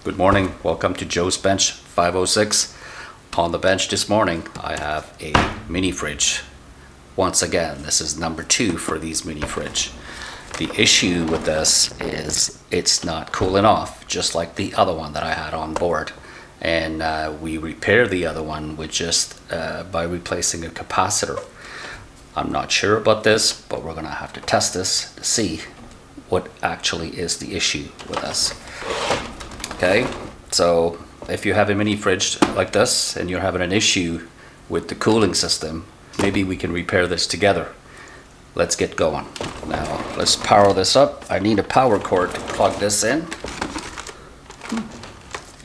Good morning, welcome to Joe's Bench 506. On the bench this morning I have a mini fridge. Once again, this is number 2 for these mini fridge. The issue with this is it's not cooling off, just like the other one that I had on board. And we repaired the other one with just by replacing a capacitor. I'm not sure about this, but we're gonna have to test this to see what actually is the issue with this. Okay, so if you have a mini fridge like this and you're having an issue with the cooling system, maybe we can repair this together. Let's get going. Now let's power this up. I need a power cord to plug this in.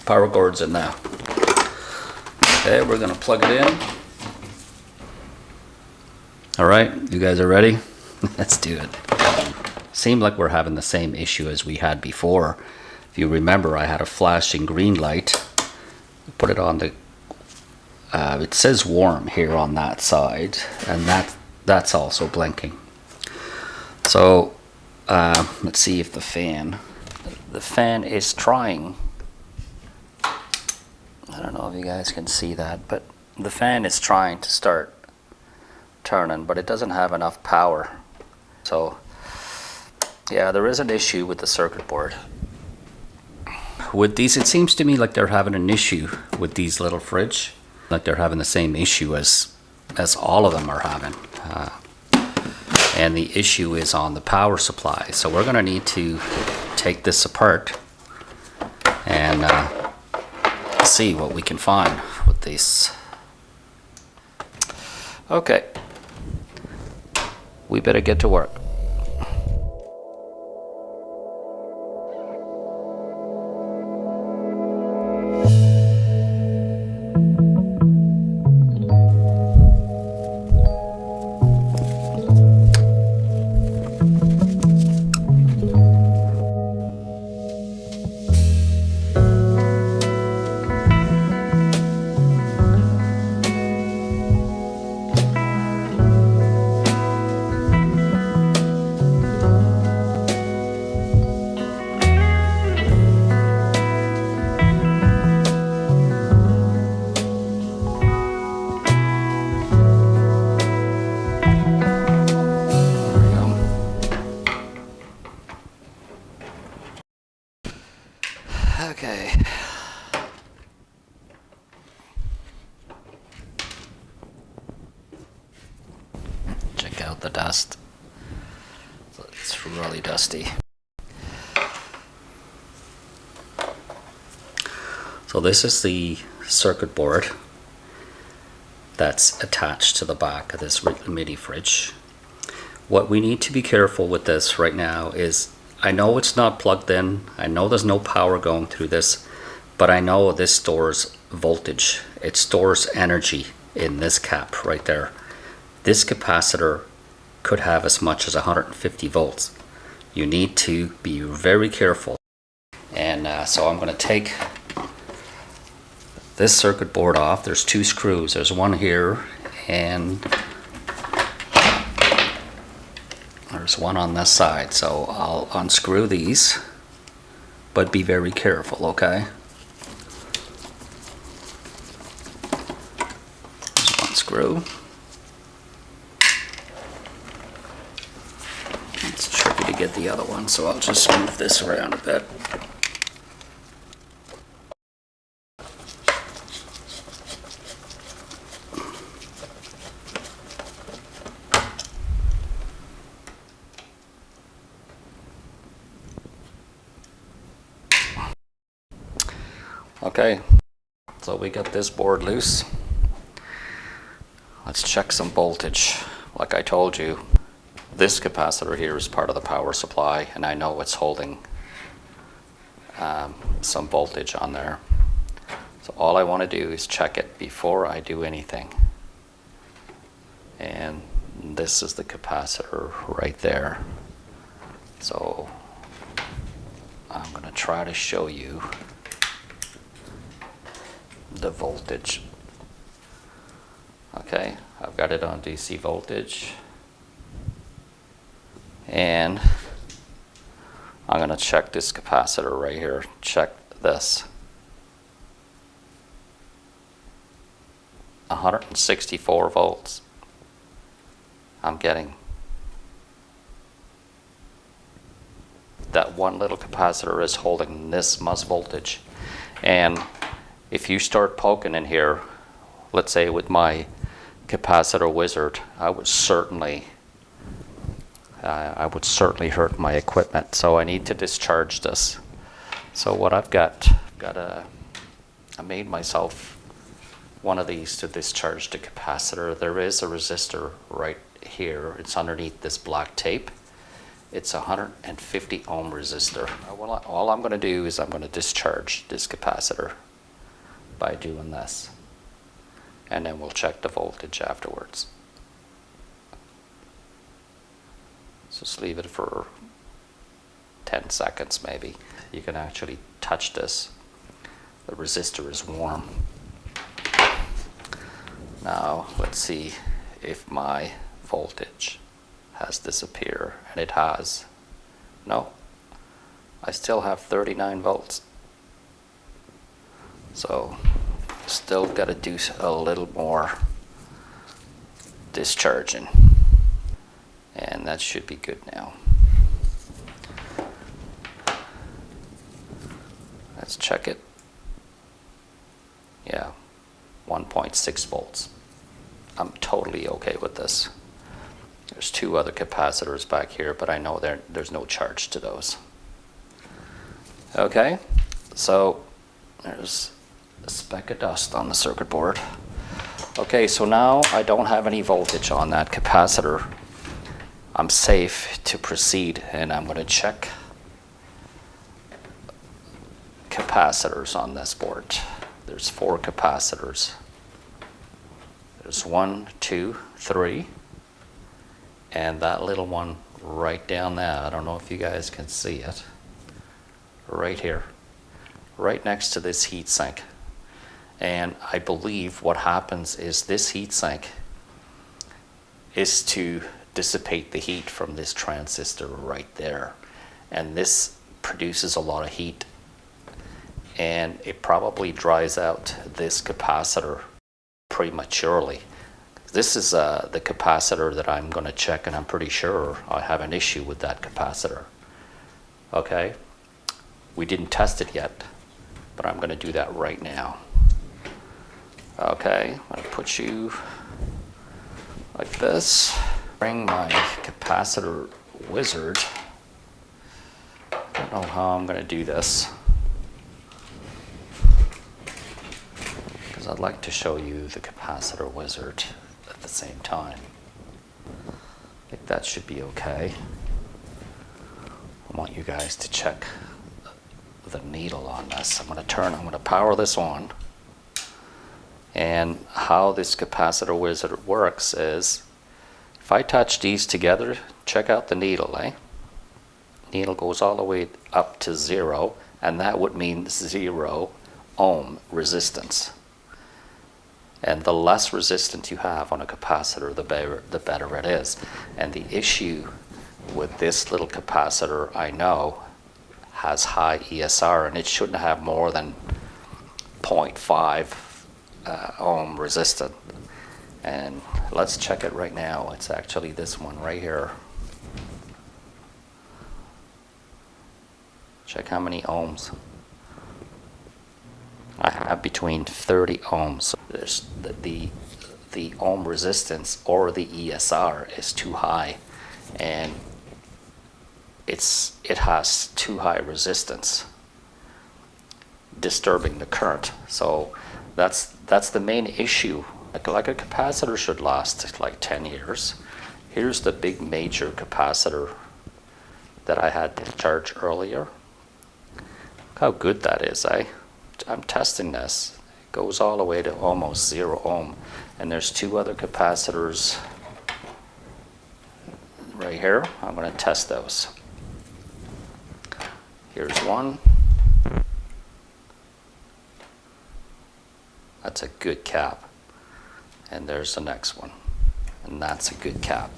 Power cord's in now. Okay, we're gonna plug it in. All right, you guys are ready? Let's do it. Seemed like we're having the same issue as we had before. If you remember, I had a flashing green light. Put it on the, it says warm here on that side, and that's also blinking. So let's see if the fan is trying. I don't know if you guys can see that, but the fan is trying to start turning, but it doesn't have enough power. So yeah, there is an issue with the circuit board. With these, it seems to me like they're having an issue with these little fridge, like they're having the same issue as all of them are having. And the issue is on the power supply. So we're gonna need to take this apart and see what we can find with these. Okay, we better get to work. Okay. Check out the dust. It's really dusty. So this is the circuit board that's attached to the back of this mini fridge. What we need to be careful with this right now is, I know it's not plugged in, I know there's no power going through this, but I know this stores voltage. It stores energy in this cap right there. This capacitor could have as much as 150 volts. You need to be very careful. And so I'm going to take this circuit board off. There's 2 screws. There's one here and there's one on this side, so I'll unscrew these, but be very careful, okay? There's one screw. It's tricky to get the other one, so I'll just move this around a bit. Okay, so we got this board loose. Let's check some voltage. Like I told you, this capacitor here is part of the power supply, and I know it's holding some voltage on there. So all I want to do is check it before I do anything. And this is the capacitor right there. So I'm going to try to show you the voltage. Okay, I've got it on DC voltage, and I'm going to check this capacitor right here. Check this. 164 volts. I'm getting that one little capacitor is holding this much voltage. And if you start poking in here, let's say with my Capacitor Wizard, I would certainly hurt my equipment. So I need to discharge this. So what I've got I made myself one of these to discharge the capacitor. There is a resistor right here. It's underneath this black tape. It's a 150 ohm resistor. All I'm going to do is I'm going to discharge this capacitor by doing this. And then we'll check the voltage afterwards. Just leave it for 10 seconds maybe. You can actually touch this. The resistor is warm. Now let's see if my voltage has disappeared, and it has. No, I still have 39 volts. So still got to do a little more discharging, and that should be good now. Let's check it. Yeah, 1.6 volts. I'm totally okay with this. There's two other capacitors back here, but I know there's no charge to those. Okay, so there's a speck of dust on the circuit board. Okay, so now I don't have any voltage on that capacitor. I'm safe to proceed, and I'm going to check capacitors on this board. There's 4 capacitors. There's 1, 2, 3. And that little one right down there, I don't know if you guys can see it, right here, right next to this heat sink. And I believe what happens is this heat sink is to dissipate the heat from this transistor right there. And this produces a lot of heat. And it probably dries out this capacitor prematurely. This is the capacitor that I'm going to check, and I'm pretty sure I have an issue with that capacitor. Okay, we didn't test it yet, but I'm going to do that right now. Okay, I'm going to put you like this. Bring my Capacitor Wizard. I don't know how I'm going to do this, because I'd like to show you the Capacitor Wizard at the same time. I think that should be okay. I want you guys to check the needle on this. I'm going to power this on. And how this Capacitor Wizard works is, if I touch these together, check out the needle, eh? Needle goes all the way up to 0, and that would mean 0 ohm resistance. And the less resistance you have on a capacitor, the better it is. And the issue with this little capacitor, I know, has high ESR, and it shouldn't have more than 0.5 ohm resistance. And let's check it right now. It's actually this one right here. Check how many ohms. I have between 30 ohms. There's the ohm resistance, or the ESR, is too high, and it has too high resistance, disturbing the current. So that's the main issue. Like a capacitor should last like 10 years. Here's the big major capacitor that I had to charge earlier. Look how good that is, eh? I'm testing this. It goes all the way to almost 0 ohm. And there's 2 other capacitors right here. I'm going to test those. Here's one. That's a good cap. And there's the next one. And that's a good cap.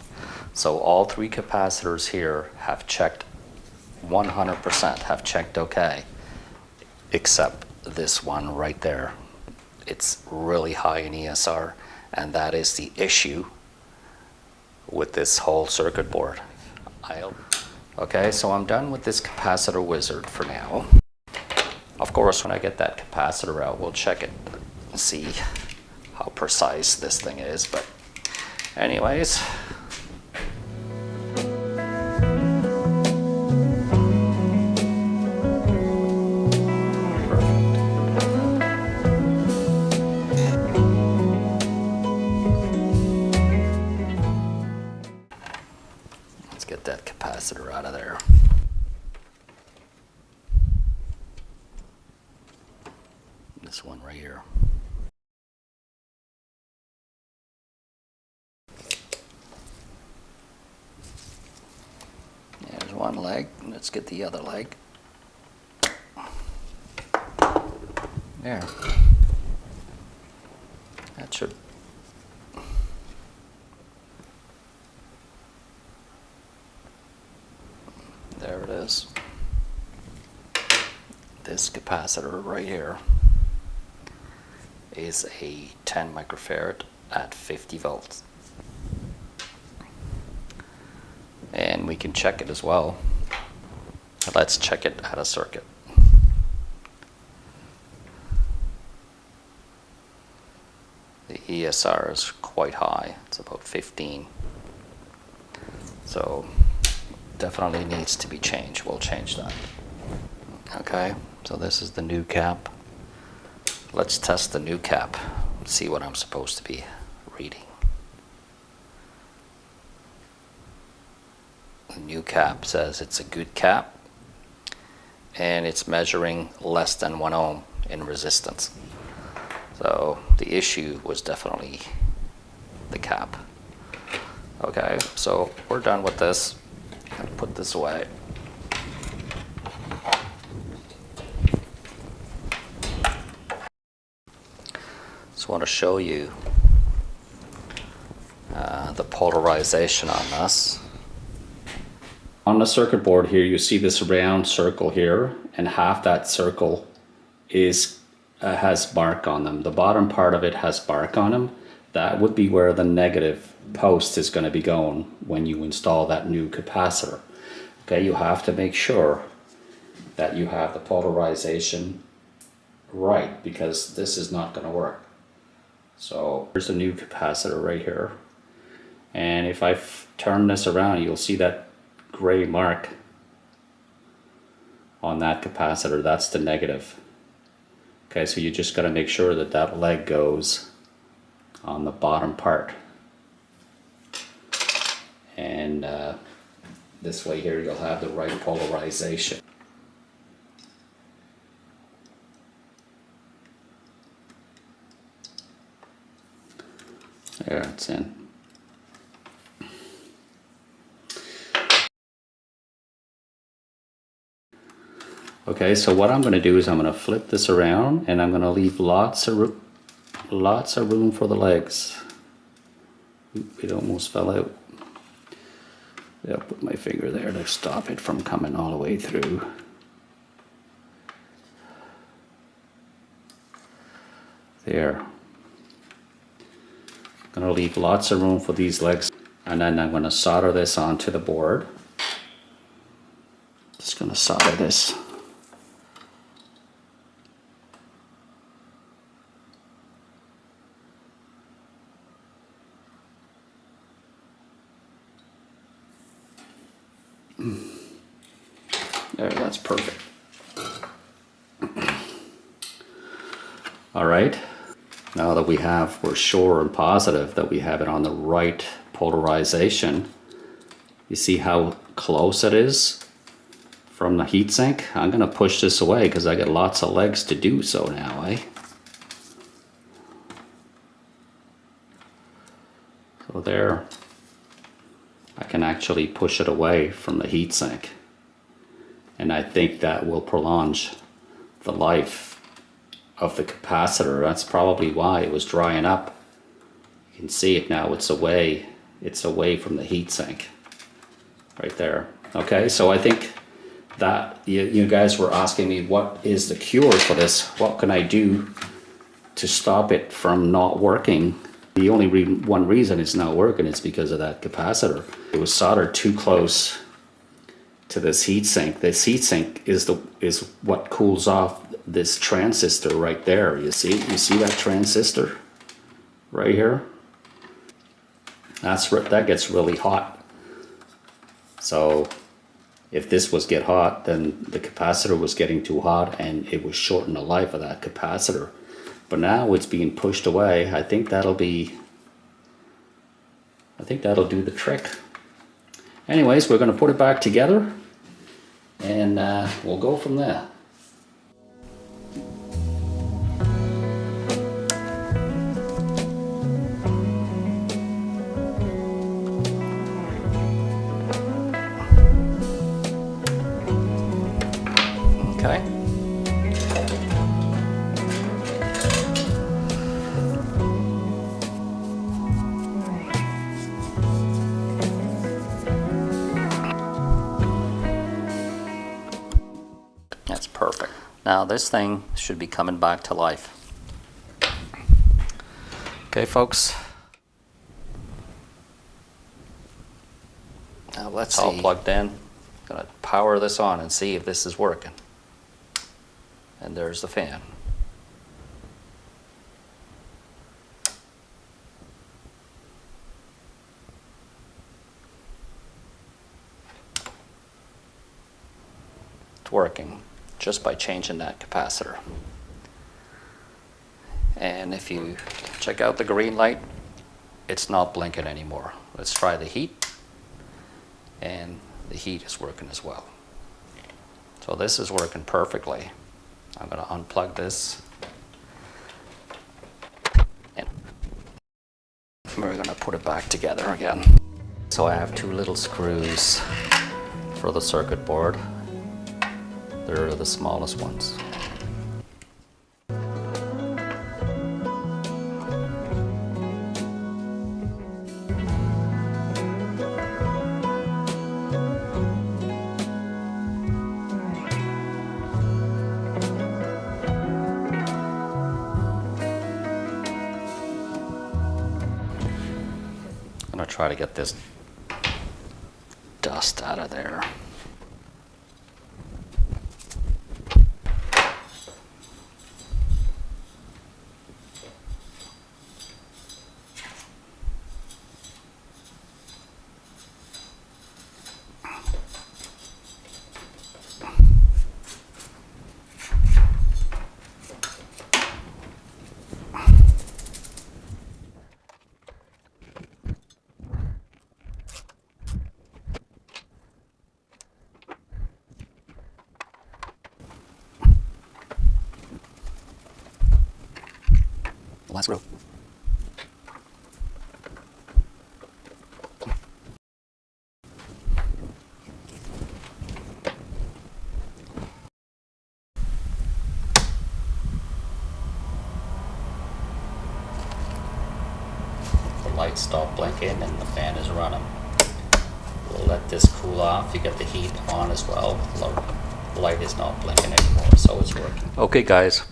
So all 3 capacitors here have checked 100%, have checked okay, except this one right there. it's really high in ESR, and that is the issue with this whole circuit board. Okay, so I'm done with this Capacitor Wizard for now. Of course, when I get that capacitor out, we'll check it and see how precise this thing is, but anyways. Let's get that capacitor out of there. This one right here. There's one leg. Let's get the other leg. There. That should. There it is. This capacitor right here is a 10 microfarad at 50 volts. And we can check it as well. Let's check it at a circuit. The ESR is quite high. It's about 15. So definitely needs to be changed. We'll change that. Okay, so this is the new cap. Let's test the new cap and see what I'm supposed to be reading. The new cap says it's a good cap, and it's measuring less than 1 ohm in resistance. So the issue was definitely the cap. Okay, so we're done with this. I'll put this away. Just want to show you the polarization on this. On the circuit board here, you see this round circle here, and half that circle is has bark on them. The bottom part of it has bark on them. That would be where the negative post is going to be going when you install that new capacitor. Okay, you have to make sure that you have the polarization right, because this is not going to work. So here's the new capacitor right here, and if I turn this around, you'll see that gray mark on that capacitor. That's the negative. Okay, so you just got to make sure that that leg goes on the bottom part, and this way here you'll have the right polarization. There, it's in. Okay, so what I'm going to do is I'm going to flip this around, and I'm going to leave lots of room for the legs. Oop, it almost fell out. Yeah, I'll put my finger there to stop it from coming all the way through. There. I'm going to leave lots of room for these legs, and then I'm going to solder this onto the board. Just going to solder this. There, that's perfect. All right, now that we're sure and positive that we have it on the right polarization, you see how close it is from the heatsink? I'm gonna push this away because I got lots of legs to do so now, eh? So there, I can actually push it away from the heatsink. And I think that will prolong the life of the capacitor. That's probably why it was drying up. You can see it now, it's away from the heatsink. Right there. Okay, so I think that you guys were asking me what is the cure for this? What can I do to stop it from not working. The only one reason it's not working is because of that capacitor. It was soldered too close to this heatsink. This heatsink is what cools off this transistor right there. You see that transistor right here? That gets really hot. So if this was get hot, then the capacitor was getting too hot and it was shortening the life of that capacitor. But now it's being pushed away. I think that'll do the trick. Anyways, we're going to put it back together and we'll go from there. Okay. That's perfect. Now this thing should be coming back to life. Okay, folks. Now let's see. All plugged in. Gonna power this on and see if this is working. And there's the fan. It's working just by changing that capacitor. And if you check out the green light, it's not blinking anymore. Let's try the heat. And the heat is working as well. So this is working perfectly. I'm going to unplug this. And we're going to put it back together again. So I have two little screws for the circuit board. They're the smallest ones. I'm going to try to get this dust out of there. Last row. The light stopped blinking and the fan is running. We'll let this cool off. You get the heat on as well. The light is not blinking anymore, so it's working. Okay guys,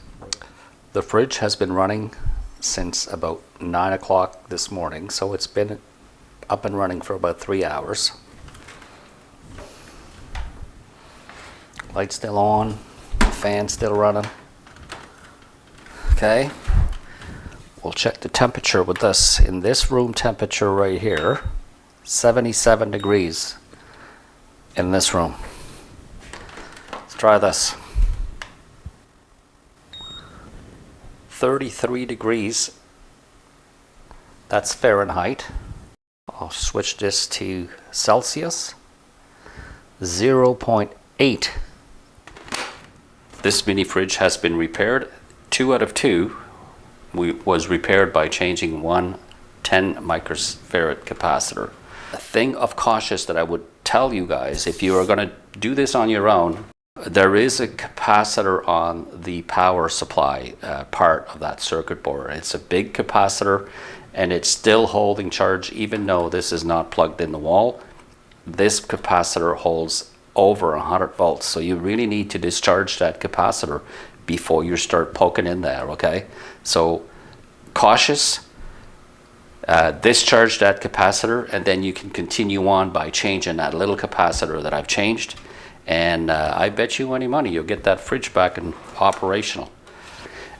the fridge has been running since about 9 o'clock this morning, so it's been up and running for about 3 hours. Light still on, fan still running. Okay, we'll check the temperature with this. In this room temperature right here, 77 degrees in this room. Let's try this. 33 degrees, that's Fahrenheit. I'll switch this to Celsius, 0.8. This mini fridge has been repaired. 2 out of 2 was repaired by changing one 10 microfarad capacitor. A thing of caution that I would tell you guys, if you are going to do this on your own, there is a capacitor on the power supply part of that circuit board. It's a big capacitor and it's still holding charge even though this is not plugged in the wall. This capacitor holds over 100 volts, so you really need to discharge that capacitor before you start poking in there, okay? So cautious, discharge that capacitor, and then you can continue on by changing that little capacitor that I've changed. And I bet you any money you'll get that fridge back and operational.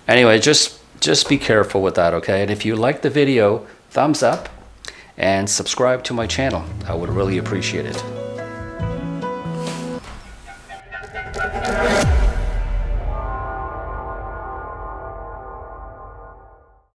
Anyway, just be careful with that, okay? And if you like the video, thumbs up and subscribe to my channel. I would really appreciate it.